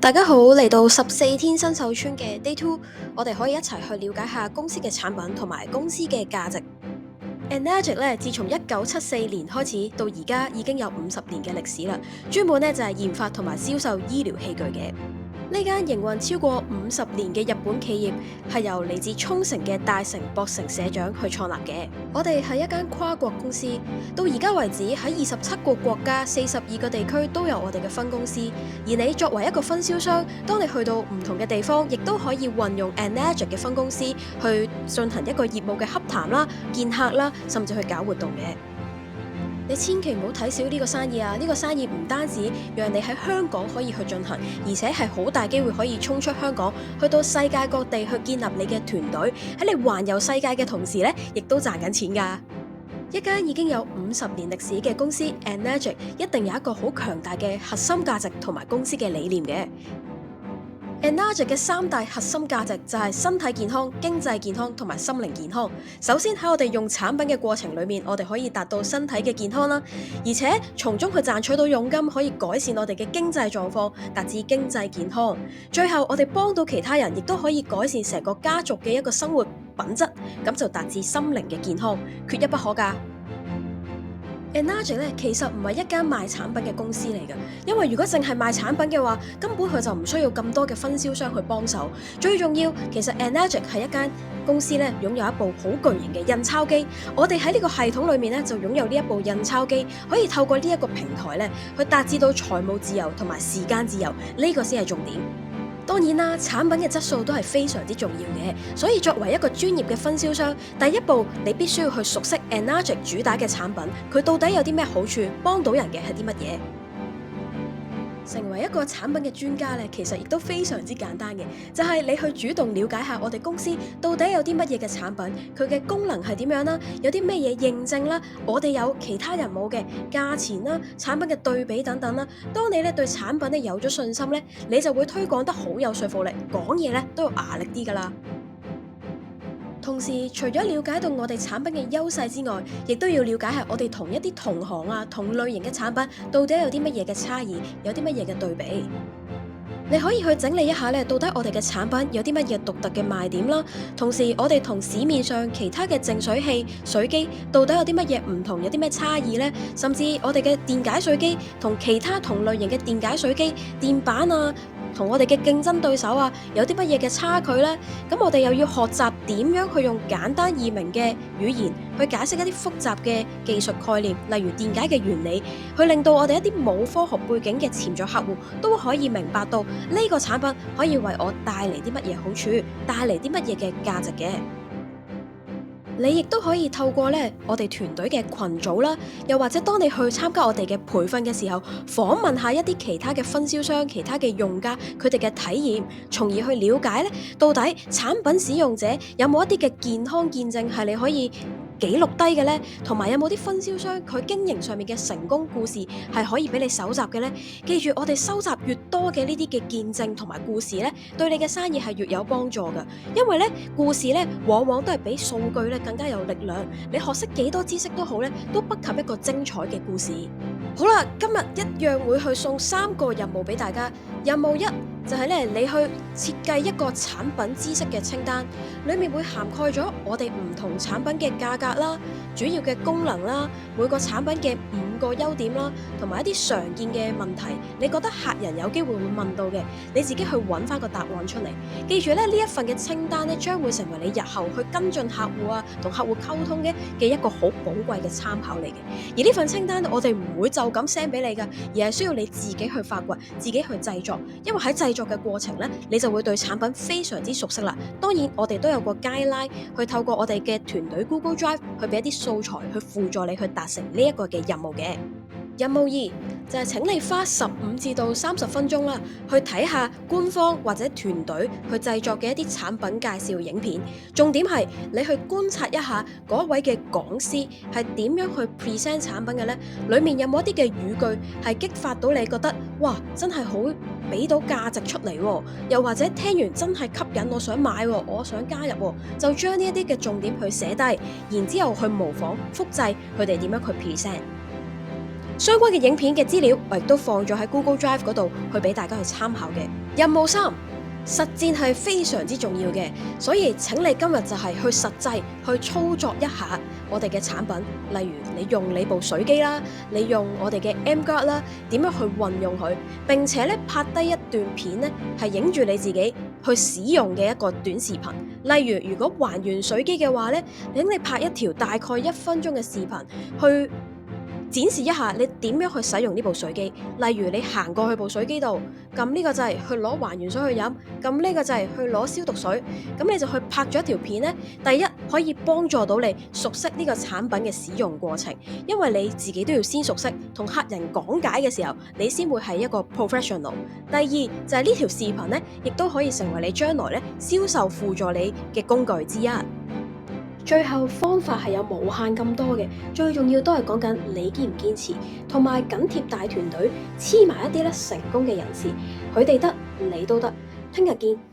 大家好，嚟到14天新手村嘅 Day 2，我哋可以一齊去了解下公司嘅產品同埋公司嘅價值。Enagic 咧，自從1974年開始到而家已經有50年嘅歷史啦，專門咧就係研發同埋銷售醫療器具嘅。呢間營運超過50年嘅日本企業係由嚟自沖繩嘅大城博成社長去創立嘅。我哋係一間跨國公司，到而家為止喺27個國家、42個地區都有我哋嘅分公司。而你作為一個分銷商，當你去到唔同嘅地方，亦都可以運用 Enagic 嘅分公司去進行一個業務嘅洽談啦、見客啦，甚至去搞活動嘅。你千祈唔好睇小呢個生意啊！呢個生意唔單止讓你喺香港可以去進行，而且係好大機會可以衝出香港，去到世界各地去建立你嘅團隊。喺你環遊世界嘅同時咧，亦都賺緊錢㗎。一間已經有50年歷史嘅公司 Enagic 一定有一個好強大嘅核心價值同埋公司嘅理念嘅。Enagic 嘅3大核心價值就係身體健康、經濟健康同埋心靈健康。首先喺我哋用產品嘅過程裏面，我哋可以達到身體嘅健康啦，而且從中去賺取到佣金，可以改善我哋嘅經濟狀況，達至經濟健康。最後我哋幫到其他人，亦都可以改善成個家族嘅一個生活品質，咁就達至心靈嘅健康，缺一不可㗎。Enagic 咧，其實唔係一間賣產品嘅公司嚟㗎，因為如果淨係賣產品嘅話，根本佢就唔需要咁多嘅分銷商去幫手。最重要，其實 Enagic 係一間公司咧，擁有一部好巨型嘅印鈔機。我哋喺呢個系統裏面咧，就擁有呢一部印鈔機，可以透過呢一個平台咧，去達至到財務自由同埋時間自由，呢個先係重點。當然啦，產品嘅質素都係非常之重要嘅，所以作為一個專業嘅分銷商，第一步你必須要去熟悉 Enagic 主打嘅產品，佢到底有啲咩好處，幫到人嘅係啲乜嘢。成為一個產品嘅專家咧，其實亦都非常之簡單嘅，就係你去主動了解下我哋公司到底有啲乜嘢嘅產品，佢嘅功能係點樣啦，有啲咩嘢認證啦，我哋有其他人冇嘅價錢啦，產品嘅對比等等啦。當你咧對產品咧有咗信心咧，你就會推廣得好有說服力，講嘢咧都有牙力啲噶啦。同時，除咗了解到我哋產品嘅優勢之外，亦都要了解下我哋同一啲同行啊、同類型嘅產品到底有啲乜嘢嘅差異，有啲乜嘢嘅對比。你可以去整理一下咧，到底我哋嘅產品有啲乜嘢獨特嘅賣點啦。同時，我哋同市面上其他嘅淨水器、水機到底有啲乜嘢唔同，有啲咩差異呢？甚至我哋嘅電解水機同其他同類型嘅電解水機、電板啊，同我哋嘅競爭對手啊，有啲乜嘢嘅差距呢？咁我哋又要學習點樣去用簡單易明嘅語言去解釋一啲複雜嘅技術概念，例如電解嘅原理，去令到我哋一啲冇科學背景嘅潛在客戶都可以明白到呢個產品可以為我帶嚟啲乜嘢好處，帶嚟啲乜嘢嘅價值嘅。你亦都可以透過我哋團隊嘅群組啦，又或者當你去參加我哋嘅培訓嘅時候，訪問下一啲其他嘅分銷商、其他嘅用家，佢哋嘅體驗，從而去了解到底產品使用者有冇一啲嘅健康見證係你可以記錄低嘅呢？同埋有冇啲分銷商佢經營上面嘅成功故事係可以俾你搜集嘅呢？記住，我哋收集越多嘅呢啲嘅見證同埋故事呢，對你嘅生意係越有幫助㗎。因為故事往往都係比數據更加有力量。你學識幾多知識都好都不及一個精彩嘅故事。好啦，今日一樣會去送3個任務俾大家。任務1就係你去設計一個產品知識嘅清單，裡面會涵蓋咗我哋唔同產品嘅價格啦、主要嘅功能啦、每個產品嘅5個優點啦，同埋一啲常見嘅問題，你覺得客人有機會會問到嘅，你自己去揾翻個答案出嚟。記住呢一份嘅清單將會成為你日後去跟進客戶啊、同客戶溝通嘅一個好寶貴嘅參考嚟嘅。而呢份清單我哋唔會就咁 send 俾你㗎，而係需要你自己去發掘、自己去製作。因為喺製作嘅過程你就會對產品非常之熟悉啦。當然，我哋都有個 guideline 去透過我哋嘅團隊 Google Drive 去俾一啲素材去輔助你去達成呢一個嘅任務嘅。任務2就係請你花15至到30分鐘啦，去睇下官方或者團隊去製作嘅一啲產品介紹影片。重點係你去觀察一下嗰位嘅講師係點樣去 present 產品嘅呢？裡面有冇一啲嘅語句係激發到你覺得哇，真係好俾到價值出嚟喎？又或者聽完真係吸引我想買喎，我想加入喎，就將呢一啲嘅重點去寫低，然之後去模仿複製佢哋點樣去 present。相關嘅影片嘅資料，我亦都放咗喺 Google Drive 嗰度，去俾大家去參考嘅。任務3，實戰係非常之重要嘅，所以請你今日就係去實際去操作一下我哋嘅產品，例如你用你部水機啦，你用我哋嘅 M Guard 啦，點樣去運用佢，並且咧拍低一段片咧，係影住你自己去使用嘅一個短視頻。例如如果還原水機嘅話咧，請你拍一條大概1分鐘嘅視頻去展示一下你點樣去使用呢部水機，例如你行過去部水機度，撳呢個掣去攞還原水去飲，撳呢個掣去攞消毒水，咁你就去拍咗一條片呢。第一可以幫助到你熟悉呢個產品嘅使用過程，因為你自己都要先熟悉，同客人講解嘅時候，你先會係一個 professional。第二就係呢條視頻呢，亦都可以成為你將來銷售輔助你嘅工具之一。最後方法係有無限咁多嘅，最重要都係講緊你堅唔堅持，同埋緊貼大團隊，黐埋一啲成功嘅人士，佢哋得，你都得。聽日見。